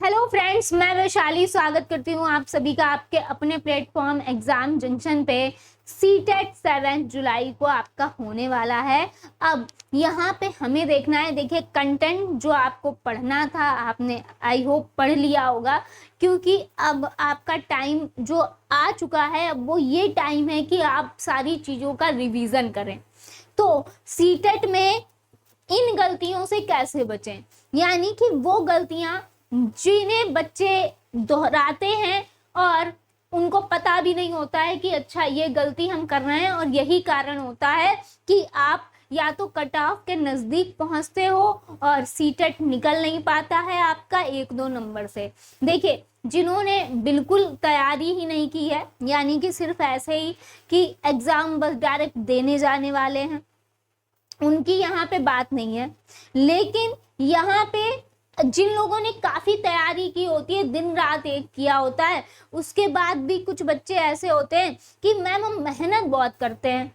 Hello friends, मैं वैशाली स्वागत करती हूँ आप सभी का आपके अपने प्लेटफॉर्म एग्जाम जंक्शन पे। सीटेट 7 जुलाई को आपका होने वाला है। अब यहाँ पे हमें देखना है, देखिए कंटेंट जो आपको पढ़ना था आपने आई होप पढ़ लिया होगा, क्योंकि अब आपका टाइम जो आ चुका है, अब वो ये टाइम है कि आप सारी चीज़ों का रिवीजन करें। तो सीटेट में इन गलतियों से कैसे बचें, यानी कि वो गलतियां जिन्हें बच्चे दोहराते हैं और उनको पता भी नहीं होता है कि अच्छा ये गलती हम कर रहे हैं, और यही कारण होता है कि आप या तो कट ऑफ के नजदीक पहुंचते हो और सीटेट निकल नहीं पाता है आपका 1-2 नंबर से। देखिए, जिन्होंने बिल्कुल तैयारी ही नहीं की है, यानी कि सिर्फ ऐसे ही कि एग्जाम बस डायरेक्ट देने जाने वाले हैं, उनकी यहाँ पे बात नहीं है। लेकिन यहाँ पे जिन लोगों ने काफी तैयारी की होती है, दिन रात एक किया होता है, उसके बाद भी कुछ बच्चे ऐसे होते हैं कि मैम हम मेहनत बहुत करते हैं,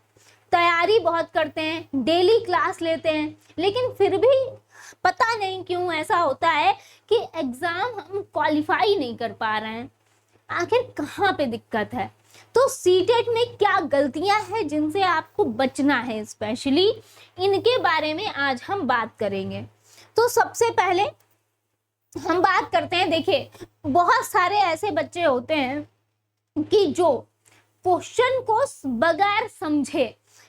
तैयारी बहुत करते हैं, डेली क्लास लेते हैं, लेकिन फिर भी पता नहीं क्यों ऐसा होता है कि एग्जाम हम क्वालिफाई नहीं कर पा रहे हैं। आखिर कहाँ पे दिक्कत है? तो सीटेट में क्या गलतियां हैं जिनसे आपको बचना है, स्पेशली इनके बारे में आज हम बात करेंगे। तो सबसे पहले हम बात करते हैं, देखिए बहुत सारे ऐसे बच्चे होते हैं कि जो क्वेश्चन को बगैर समझे,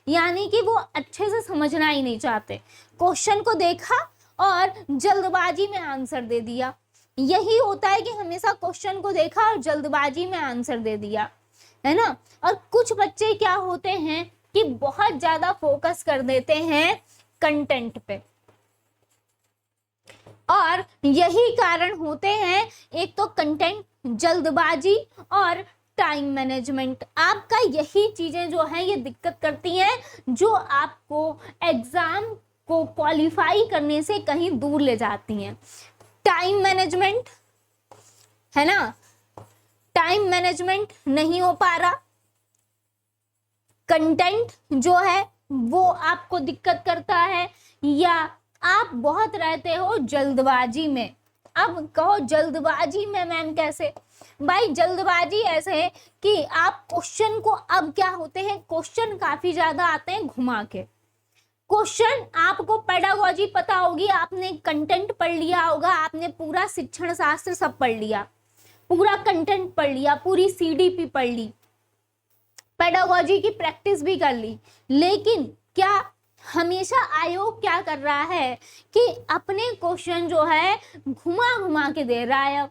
यानी कि वो अच्छे से समझना ही नहीं चाहते, क्वेश्चन को देखा और जल्दबाजी में आंसर दे दिया। यही होता है कि हमेशा क्वेश्चन को देखा और जल्दबाजी में आंसर दे दिया, है ना। और कुछ बच्चे क्या होते हैं कि बहुत ज्यादा फोकस कर देते हैं कंटेंट पे, और यही कारण होते हैं, एक तो कंटेंट, जल्दबाजी और टाइम मैनेजमेंट। आपका यही चीजें जो है ये दिक्कत करती हैं, जो आपको एग्जाम को क्वालिफाई करने से कहीं दूर ले जाती हैं। टाइम मैनेजमेंट, है ना, टाइम मैनेजमेंट नहीं हो पा रहा, कंटेंट जो है वो आपको दिक्कत करता है, या आप बहुत रहते हो जल्दबाजी में। अब कहो जल्दबाजी में मैम कैसे? भाई जल्दबाजी ऐसे है कि आप क्वेश्चन को, अब क्या होते हैं, क्वेश्चन काफी ज्यादा आते हैं घुमा के। क्वेश्चन आपको पेडागोजी पता होगी, आपने कंटेंट पढ़ लिया होगा, आपने पूरा शिक्षण शास्त्र सब पढ़ लिया, पूरा कंटेंट पढ़ लिया, पूरी सीडीपी पढ़ ली, पेडागोजी की प्रैक्टिस भी कर ली, लेकिन क्या हमेशा आयोग क्या कर रहा है कि अपने क्वेश्चन जो है घुमा घुमा के दे रहा है।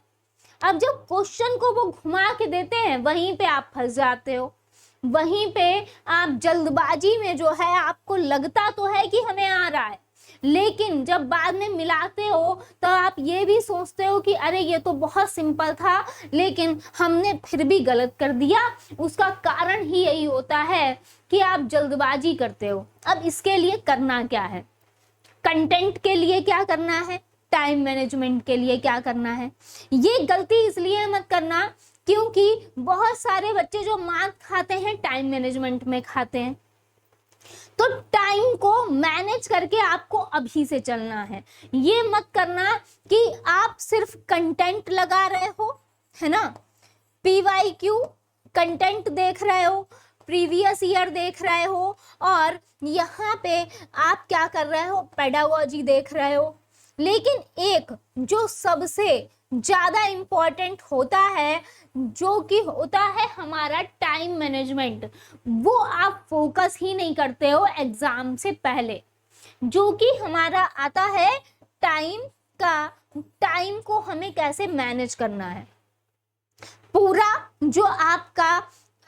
अब जब क्वेश्चन को वो घुमा के देते हैं, वहीं पे आप फंस जाते हो, वहीं पे आप जल्दबाजी में जो है आपको लगता तो है कि हमें आ रहा है, लेकिन जब बाद में मिलाते हो तो आप ये भी सोचते हो कि अरे ये तो बहुत सिंपल था, लेकिन हमने फिर भी गलत कर दिया। उसका कारण ही यही होता है कि आप जल्दबाजी करते हो। अब इसके लिए करना क्या है, कंटेंट के लिए क्या करना है, टाइम मैनेजमेंट के लिए क्या करना है। ये गलती इसलिए मत करना क्योंकि बहुत सारे बच्चे जो मार्क खाते हैं टाइम मैनेजमेंट में खाते हैं। तो टाइम को मैनेज करके आपको अभी से चलना है। ये मत करना कि आप सिर्फ कंटेंट लगा रहे हो, है ना, PYQ कंटेंट देख रहे हो, प्रीवियस ईयर देख रहे हो, और यहाँ पे आप क्या कर रहे हो, पेडागोजी देख रहे हो। लेकिन एक जो सबसे ज्यादा इंपॉर्टेंट होता है, जो कि होता है हमारा टाइम मैनेजमेंट, वो आप फोकस ही नहीं करते हो एग्जाम से पहले, जो कि हमारा आता है टाइम का। टाइम को हमें कैसे मैनेज करना है, पूरा जो आपका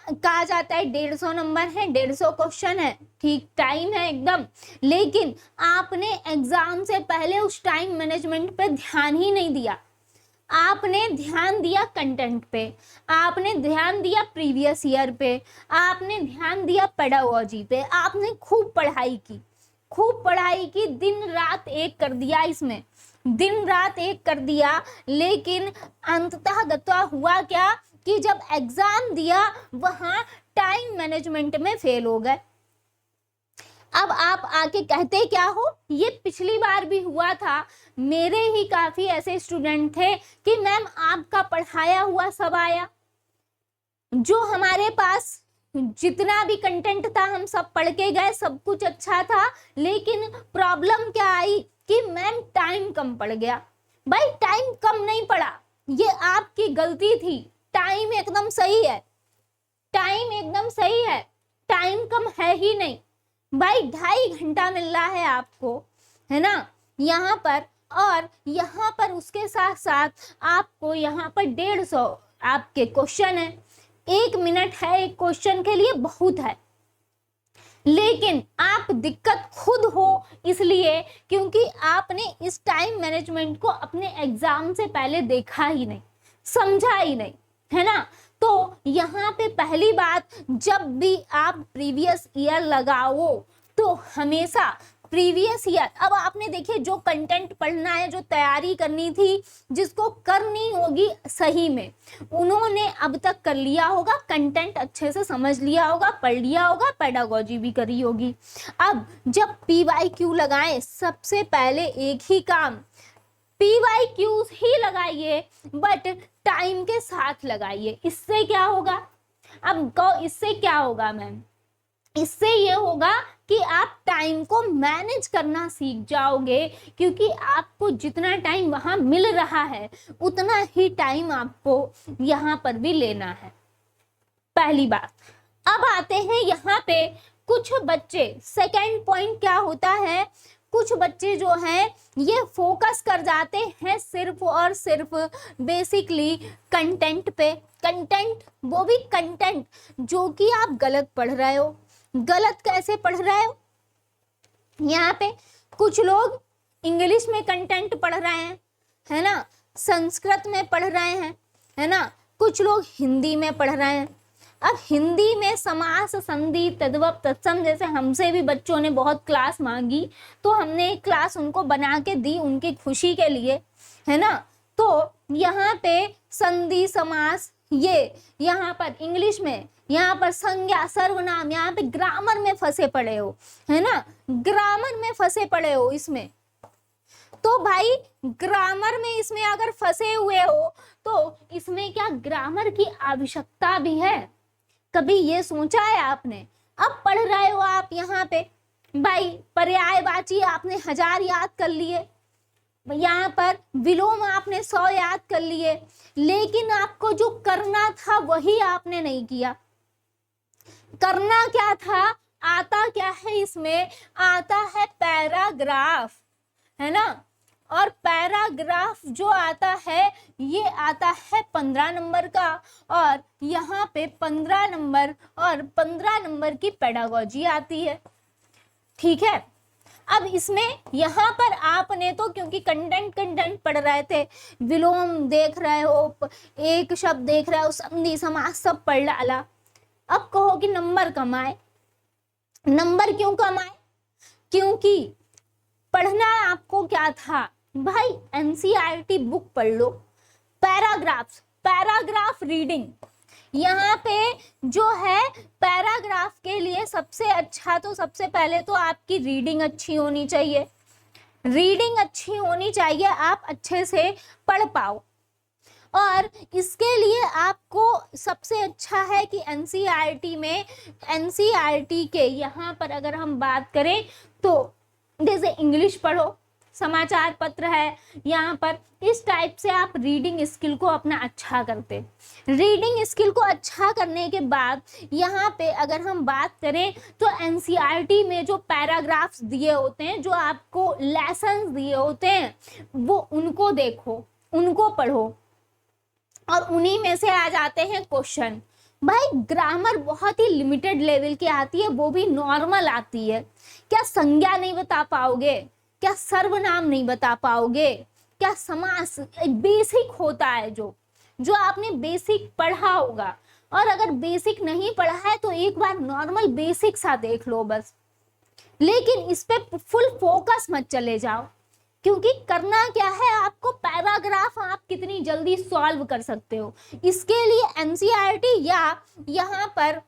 कहा जाता है 150 नंबर है, 150 क्वेश्चन है, ठीक टाइम है एकदम, लेकिन आपने एग्जाम से पहले उस टाइम मैनेजमेंट पे ध्यान ही नहीं दिया। आपने ध्यान दिया कंटेंट पे, आपने ध्यान दिया प्रीवियस ईयर पे, आपने ध्यान दिया पेडागोजी पे, आपने खूब पढ़ाई की, खूब पढ़ाई की, दिन रात एक कर दिया, इसमें दिन रात एक कर दिया, लेकिन अंततः गत्वा हुआ क्या कि जब एग्जाम दिया वहां टाइम मैनेजमेंट में फेल हो गए। अब आप आके कहते क्या हो, ये पिछली बार भी हुआ था, मेरे ही काफी ऐसे स्टूडेंट थे कि मैम आपका पढ़ाया हुआ सब आया, जो हमारे पास जितना भी कंटेंट था हम सब पढ़ के गए, सब कुछ अच्छा था, लेकिन प्रॉब्लम क्या आई कि मैम टाइम कम पड़ गया। भाई टाइम कम नहीं पड़ा, ये आपकी गलती थी, टाइम एकदम सही है, टाइम एकदम सही है, टाइम कम है ही नहीं भाई, 2.5 घंटा मिल रहा है आपको, है ना यहाँ पर, और यहाँ पर उसके साथ साथ आपको यहाँ पर 150 आपके क्वेश्चन है, 1 मिनट है एक क्वेश्चन के लिए, बहुत है। लेकिन आप दिक्कत खुद हो इसलिए क्योंकि आपने इस टाइम मैनेजमेंट को अपने एग्जाम से पहले देखा ही नहीं, समझा ही नहीं, है ना। तो यहाँ पे पहली बात, जब भी आप प्रीवियस ईयर लगाओ तो हमेशा प्रीवियस ईयर, अब आपने देखिए जो कंटेंट पढ़ना है, जो तैयारी करनी थी, जिसको करनी होगी सही में, उन्होंने अब तक कर लिया होगा, कंटेंट अच्छे से समझ लिया होगा, पढ़ लिया होगा, पेडागोजी भी करी होगी। अब जब PYQ लगाएं, सबसे पहले एक ही काम, PYQs ही लगाइए, बट टाइम के साथ लगाइए। इससे क्या होगा, अब कहो इससे क्या होगा मैम, इससे ये होगा कि आप टाइम को मैनेज करना सीख जाओगे, क्योंकि आपको जितना टाइम वहां मिल रहा है उतना ही टाइम आपको यहाँ पर भी लेना है, पहली बात। अब आते हैं यहाँ पे कुछ बच्चे, सेकंड पॉइंट क्या होता है, कुछ बच्चे जो हैं ये फोकस कर जाते हैं सिर्फ और सिर्फ बेसिकली कंटेंट पे, कंटेंट, वो भी कंटेंट जो कि आप गलत पढ़ रहे हो। गलत कैसे पढ़ रहे हो, यहाँ पे कुछ लोग इंग्लिश में कंटेंट पढ़ रहे हैं, है ना, संस्कृत में पढ़ रहे हैं, है ना, कुछ लोग हिंदी में पढ़ रहे हैं। अब हिंदी में समास, संधि, तद्भव, तत्सम जैसे हमसे भी बच्चों ने बहुत क्लास मांगी, तो हमने एक क्लास उनको बना के दी उनकी खुशी के लिए, है ना। तो यहाँ पे संधि, समास, ये यहाँ पर इंग्लिश में, यहाँ पर संज्ञा, सर्वनाम, यहाँ पे ग्रामर में फंसे पड़े हो, है ना, ग्रामर में फंसे पड़े हो इसमें। तो भाई ग्रामर में इसमें अगर फंसे हुए हो तो इसमें क्या ग्रामर की आवश्यकता भी है, कभी ये सोचा है आपने। अब पढ़ रहे हो आप यहाँ पे, भाई पर्यायवाची आपने 1000 याद कर लिए, यहाँ पर विलोम आपने 100 याद कर लिए, लेकिन आपको जो करना था वही आपने नहीं किया। करना क्या था, आता क्या है इसमें, आता है पैराग्राफ, है ना, और पैराग्राफ जो आता है ये आता है 15 नंबर का, और यहाँ पे 15 नंबर और 15 नंबर की पेडागोजी आती है, ठीक है। अब इसमें यहाँ पर आपने तो क्योंकि कंटेंट पढ़ रहे थे, विलोम देख रहे हो, एक शब्द देख रहे हो, संधि, समास सब पढ़ डाला, अब कहो कि नंबर कमाए। नंबर क्यों कमाए, क्योंकि पढ़ना आपको क्या था भाई, NCERT बुक पढ़ लो, पैराग्राफ रीडिंग, यहाँ पे जो है पैराग्राफ के लिए सबसे अच्छा, तो सबसे पहले तो आपकी रीडिंग अच्छी होनी चाहिए, रीडिंग अच्छी होनी चाहिए, आप अच्छे से पढ़ पाओ। और इसके लिए आपको सबसे अच्छा है कि NCERT के यहाँ पर अगर हम बात करें तो जैसे इंग्लिश पढ़ो, समाचार पत्र है, यहाँ पर इस टाइप से आप रीडिंग स्किल को अपना अच्छा करते। रीडिंग स्किल को अच्छा करने के बाद यहाँ पे अगर हम बात करें तो NCERT में जो पैराग्राफ्स दिए होते हैं, जो आपको लेसन्स दिए होते हैं, वो उनको देखो, उनको पढ़ो, और उन्हीं में से आ जाते हैं क्वेश्चन। भाई ग्रामर बहुत ही लिमिटेड लेवल की आती है, वो भी नॉर्मल आती है। क्या संज्ञा नहीं बता पाओगे, क्या सर्वनाम नहीं बता पाओगे, क्या समास बेसिक होता है, जो आपने बेसिक पढ़ा होगा। और अगर बेसिक नहीं पढ़ा है तो एक बार नॉर्मल बेसिक सा देख लो बस, लेकिन इस पे फुल फोकस मत चले जाओ, क्योंकि करना क्या है आपको, पैराग्राफ आप कितनी जल्दी सॉल्व कर सकते हो, इसके लिए NCERT या यहाँ पर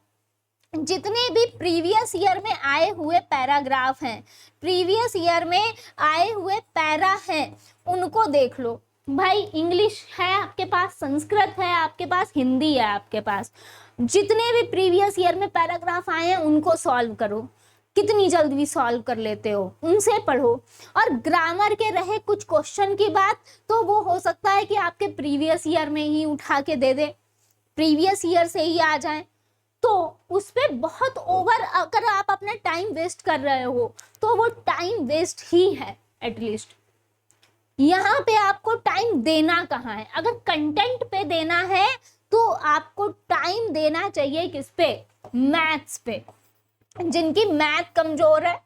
जितने भी प्रीवियस ईयर में आए हुए पैराग्राफ हैं, प्रीवियस ईयर में आए हुए पैरा हैं, उनको देख लो। भाई इंग्लिश है आपके पास, संस्कृत है आपके पास, हिंदी है आपके पास, जितने भी प्रीवियस ईयर में पैराग्राफ आए हैं उनको सॉल्व करो। कितनी जल्दी सॉल्व कर लेते हो, उनसे पढ़ो। और ग्रामर के रहे कुछ क्वेश्चन की बात, तो वो हो सकता है कि आपके प्रीवियस ईयर में ही उठा के दे दे, प्रीवियस ईयर से ही आ जाए, तो उस पे बहुत ओवर अगर आप अपना टाइम वेस्ट कर रहे हो तो वो टाइम वेस्ट ही है। एटलीस्ट यहाँ पे आपको टाइम देना कहाँ है, अगर कंटेंट पे देना है तो आपको टाइम देना चाहिए किस पे, मैथ्स पे। जिनकी मैथ कमजोर है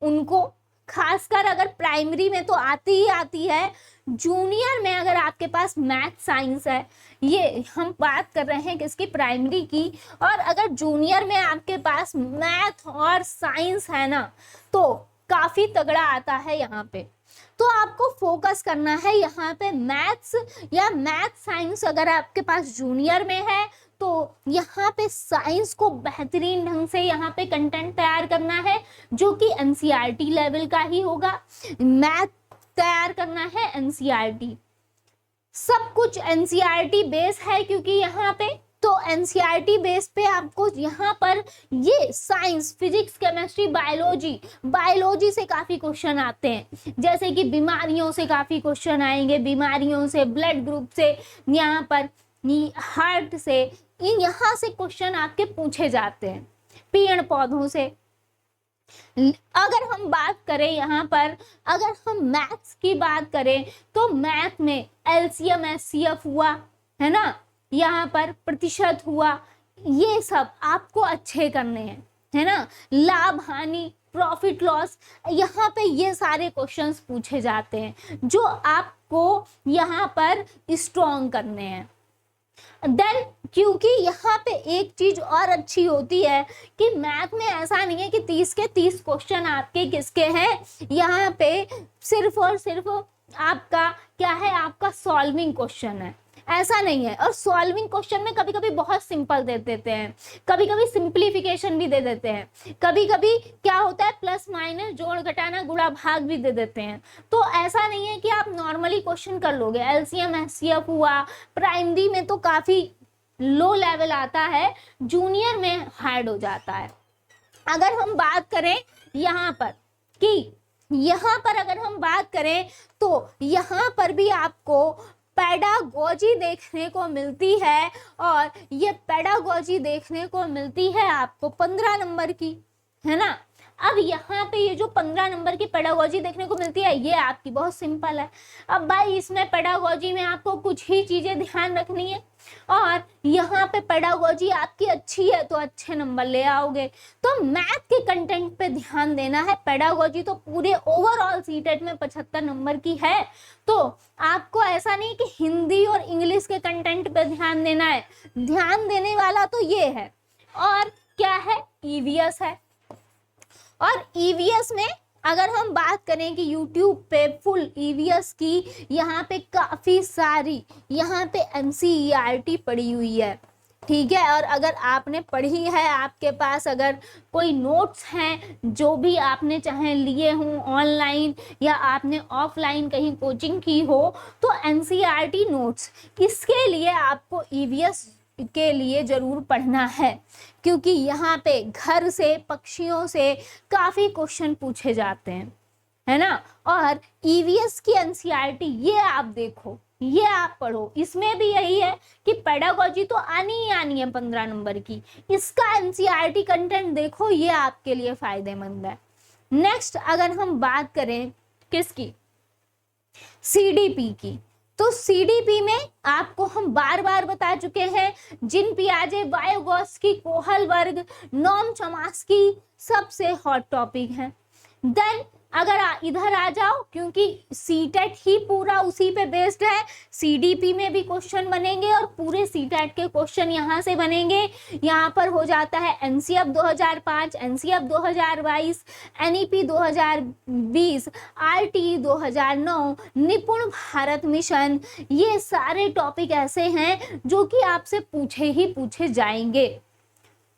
उनको, खासकर अगर प्राइमरी में तो आती ही आती है, जूनियर में अगर आपके पास मैथ साइंस है, ये हम बात कर रहे हैं किसकी, प्राइमरी की, और अगर जूनियर में आपके पास मैथ और साइंस है ना, तो काफी तगड़ा आता है यहाँ पे। तो आपको फोकस करना है यहाँ पे मैथ्स या मैथ साइंस। अगर आपके पास जूनियर में है तो यहाँ पे साइंस को बेहतरीन ढंग से यहाँ पे कंटेंट तैयार करना है, जो कि एनसीईआरटी लेवल का ही होगा। मैथ तैयार करना है एनसीईआरटी, सब कुछ एनसीईआरटी बेस है, क्योंकि यहाँ पे तो एनसीईआरटी बेस पे आपको यहाँ पर ये साइंस, फिजिक्स, केमिस्ट्री, बायोलॉजी से काफी क्वेश्चन आते हैं, जैसे कि बीमारियों से काफी क्वेश्चन आएंगे, बीमारियों से, ब्लड ग्रुप से, यहाँ पर हार्ट से, इन यहाँ से क्वेश्चन आपके पूछे जाते हैं, पेड़ पौधों से। अगर हम बात करें यहाँ पर, अगर हम मैथ्स की बात करें तो मैथ में एलसीएम एचसीएफ हुआ है ना, यहाँ पर प्रतिशत हुआ, ये सब आपको अच्छे करने हैं, है ना। लाभ हानि, प्रॉफिट लॉस, यहाँ पे ये सारे क्वेश्चंस पूछे जाते हैं जो आपको यहाँ पर स्ट्रॉन्ग करने हैं। देन क्योंकि यहाँ पे एक चीज और अच्छी होती है कि मैथ में ऐसा नहीं है कि 30 के 30 क्वेश्चन आपके किसके हैं, यहाँ पे सिर्फ और सिर्फ आपका क्या है, आपका सॉल्विंग क्वेश्चन है, ऐसा नहीं है। और सॉल्विंग क्वेश्चन में कभी कभी बहुत सिंपल दे देते हैं, कभी कभी सिंप्लीफिकेशन भी दे देते हैं, कभी कभी क्या होता है प्लस माइनस, जोड़ घटाना, गुणा भाग भी दे देते हैं। तो ऐसा नहीं है कि आप नॉर्मली क्वेश्चन कर लोगे। एलसीएम एचसीएफ हुआ, प्राइमरी में तो काफी लो लेवल आता है, जूनियर में हार्ड हो जाता है। अगर हम बात करें यहाँ पर कि यहाँ पर अगर हम बात करें तो यहाँ पर भी आपको पेडागोजी देखने को मिलती है, और ये पेडागोजी देखने को मिलती है आपको 15 नंबर की, है ना। अब यहाँ पे ये जो 15 नंबर की पेडागोजी देखने को मिलती है, ये आपकी बहुत सिंपल है। अब भाई इसमें पेडागोजी में आपको कुछ ही चीजें ध्यान रखनी है, और यहाँ पे पेडागोजी आपकी अच्छी है तो अच्छे नंबर ले आओगे। तो मैथ के कंटेंट पे ध्यान देना है, पेडागोजी तो पूरे ओवरऑल सीटेट में 75 नंबर की है, तो आपको ऐसा नहीं कि हिंदी और इंग्लिश के कंटेंट पे ध्यान देना है, ध्यान देने वाला तो ये है। और क्या है, ईवीएस है। और ईवीएस में अगर हम बात करें कि YouTube पे फुल ईवीएस की यहाँ पे काफी सारी यहाँ पे एनसीईआरटी पड़ी हुई है, ठीक है। और अगर आपने पढ़ी है, आपके पास अगर कोई नोट्स हैं जो भी आपने चाहे लिए हों ऑनलाइन या आपने ऑफलाइन कहीं कोचिंग की हो, तो एनसीईआरटी नोट्स, इसके लिए आपको ईवीएस के लिए जरूर पढ़ना है, क्योंकि यहाँ पे घर से, पक्षियों से काफी क्वेश्चन पूछे जाते हैं, है ना। और ईवीएस की एनसीईआरटी ये आप देखो, ये आप पढ़ो, इसमें भी यही है कि पेडागोजी तो आनी ही आनी है 15 नंबर की, इसका एनसीईआरटी कंटेंट देखो, ये आपके लिए फायदेमंद है। नेक्स्ट अगर हम बात करें किसकी, सीडीपी की, तो सीडीपी में आपको हम बार बार बता चुके हैं, जिन पियाजे, वायोगॉस्की, कोहल वर्ग, नोम चॉम्स्की सबसे हॉट टॉपिक है। देन अगर इधर आ जाओ, क्योंकि सीटेट ही पूरा उसी पे बेस्ड है, सीडीपी में भी क्वेश्चन बनेंगे और पूरे सीटेट के क्वेश्चन यहाँ से बनेंगे। यहाँ पर हो जाता है एनसीएफ 2005, एनसीएफ 2022, एनईपी 2020, आरटी 2009, निपुण भारत मिशन, ये सारे टॉपिक ऐसे हैं जो कि आपसे पूछे ही पूछे जाएंगे।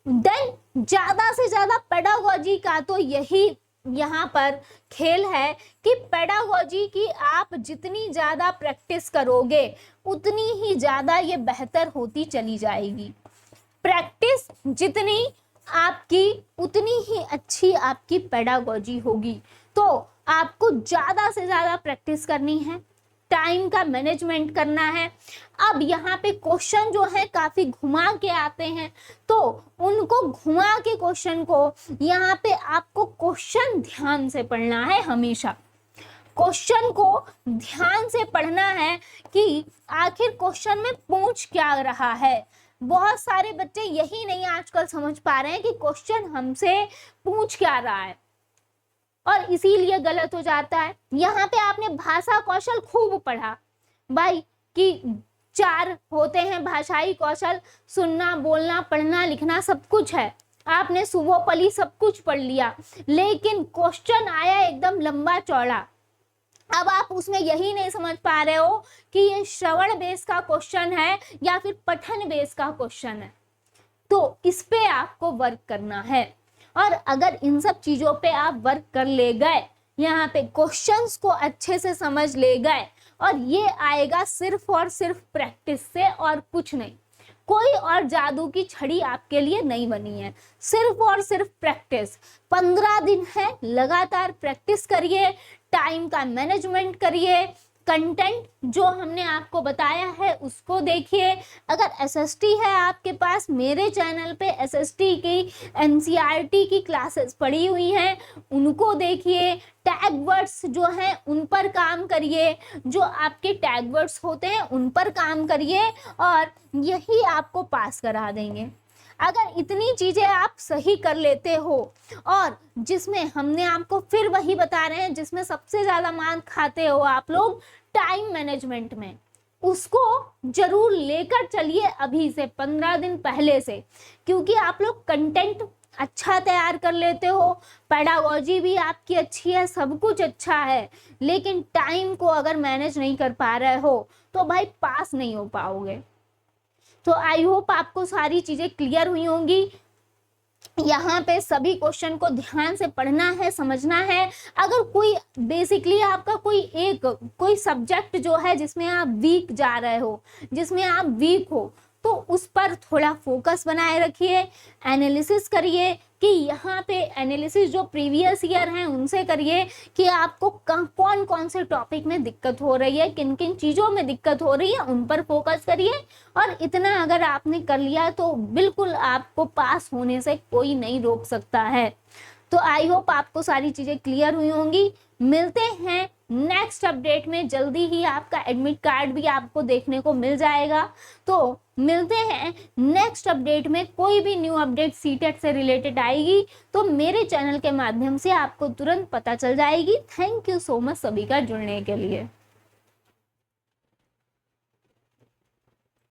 देन ज्यादा से ज्यादा पेडागोजी का तो यही यहाँ पर खेल है कि पेडागोजी की आप जितनी ज्यादा प्रैक्टिस करोगे उतनी ही ज्यादा ये बेहतर होती चली जाएगी। प्रैक्टिस जितनी आपकी उतनी ही अच्छी आपकी पेडागोजी होगी। तो आपको ज्यादा से ज्यादा प्रैक्टिस करनी है, टाइम का मैनेजमेंट करना है। अब यहाँ पे क्वेश्चन जो है काफी घुमा के आते हैं, तो उनको घुमा के क्वेश्चन को यहाँ पे आपको क्वेश्चन ध्यान से पढ़ना है। हमेशा क्वेश्चन को ध्यान से पढ़ना है कि आखिर क्वेश्चन में पूछ क्या रहा है। बहुत सारे बच्चे यही नहीं आजकल समझ पा रहे हैं कि क्वेश्चन हमसे पूछ क्या रहा है, और इसीलिए गलत हो जाता है। यहाँ पे आपने भाषा कौशल खूब पढ़ा भाई कि 4 होते हैं भाषाई कौशल, सुनना, बोलना, पढ़ना, लिखना, सब कुछ है। आपने सुबोपली सब कुछ पढ़ लिया, लेकिन क्वेश्चन आया एकदम लंबा चौड़ा। अब आप उसमें यही नहीं समझ पा रहे हो कि ये श्रवण बेस का क्वेश्चन है या फिर पठन बेस का क्वेश्चन है। तो इस पे आपको वर्क करना है, और अगर इन सब चीजों पे आप वर्क कर ले गए, यहाँ पे क्वेश्चंस को अच्छे से समझ ले गए, और ये आएगा सिर्फ और सिर्फ प्रैक्टिस से और कुछ नहीं। कोई और जादू की छड़ी आपके लिए नहीं बनी है, सिर्फ और सिर्फ प्रैक्टिस। 15 दिन है, लगातार प्रैक्टिस करिए, टाइम का मैनेजमेंट करिए, कंटेंट जो हमने आपको बताया है उसको देखिए। अगर एसएसटी है आपके पास, मेरे चैनल पे एसएसटी की एनसीईआरटी की क्लासेस पड़ी हुई हैं, उनको देखिए। टैग वर्ड्स जो हैं उन पर काम करिए, जो आपके टैग वर्ड्स होते हैं उन पर काम करिए, और यही आपको पास करा देंगे। अगर इतनी चीजें आप सही कर लेते हो, और जिसमें हमने आपको फिर वही बता रहे हैं, जिसमें सबसे ज्यादा मार्क खाते हो आप लोग टाइम मैनेजमेंट में, उसको जरूर लेकर चलिए अभी से, 15 दिन पहले से, क्योंकि आप लोग कंटेंट अच्छा तैयार कर लेते हो, पेडागोजी भी आपकी अच्छी है, सब कुछ अच्छा है, लेकिन टाइम को अगर मैनेज नहीं कर पा रहे हो तो भाई पास नहीं हो पाओगे। तो आई होप आपको सारी चीजें क्लियर हुई होंगी। यहाँ पे सभी क्वेश्चन को ध्यान से पढ़ना है, समझना है। अगर कोई बेसिकली आपका कोई सब्जेक्ट जो है जिसमें आप वीक जा रहे हो, जिसमें आप वीक हो, तो उस पर थोड़ा फोकस बनाए रखिए, एनालिसिस करिए कि यहाँ पे एनालिसिस जो प्रीवियस ईयर हैं उनसे करिए कि आपको कौन कौन से टॉपिक में दिक्कत हो रही है, किन किन चीज़ों में दिक्कत हो रही है, उन पर फोकस करिए। और इतना अगर आपने कर लिया तो बिल्कुल आपको पास होने से कोई नहीं रोक सकता है। तो आई होप आपको सारी चीज़ें क्लियर हुई होंगी। मिलते हैं नेक्स्ट अपडेट में, जल्दी ही आपका एडमिट कार्ड भी आपको देखने को मिल जाएगा। तो मिलते हैं नेक्स्ट अपडेट में। कोई भी न्यू अपडेट सीटेट से रिलेटेड आएगी तो मेरे चैनल के माध्यम से आपको तुरंत पता चल जाएगी। थैंक यू सो मच सभी का जुड़ने के लिए।